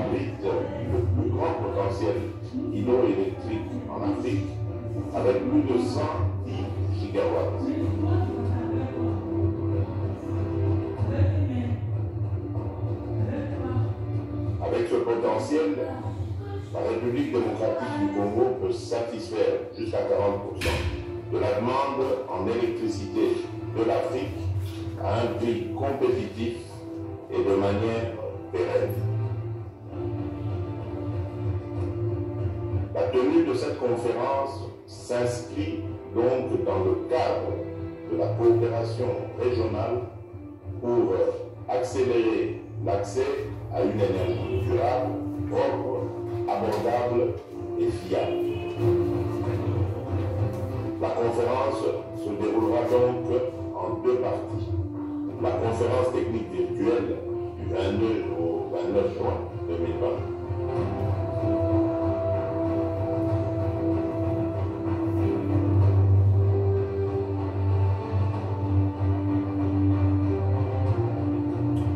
abrite le plus grand potentiel hydroélectrique en Afrique, avec plus de 110 gigawatts. Avec ce potentiel, la République démocratique du Congo peut satisfaire jusqu'à 40% de la demande en électricité de l'Afrique à un prix compétitif et de manière pérenne. La tenue de cette conférence s'inscrit donc dans le cadre de la coopération régionale pour accélérer l'accès à une énergie durable, propre, abordable et fiable. La conférence se déroulera donc en deux parties. La conférence technique virtuelle du 22 au 29 juin 2020.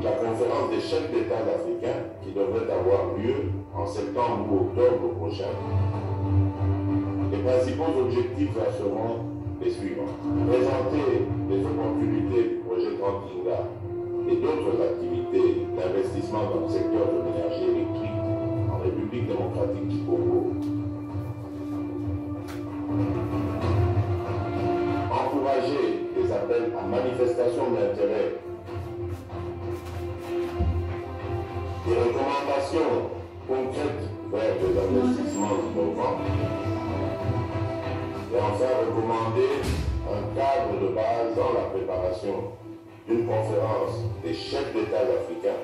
La conférence des chefs d'État africains qui devrait avoir lieu en septembre ou octobre prochain. Les principaux objectifs seront les suivants. Présenter les opportunités du projet Trantinga et d'autres activités d'investissement dans le secteur de l'énergie électrique en République démocratique du Congo. Encourager les appels à manifestation d'intérêt. Des recommandations concrètes vers des investissements innovants. Et enfin recommander un cadre de base dans la préparation d'une conférence des chefs d'État africains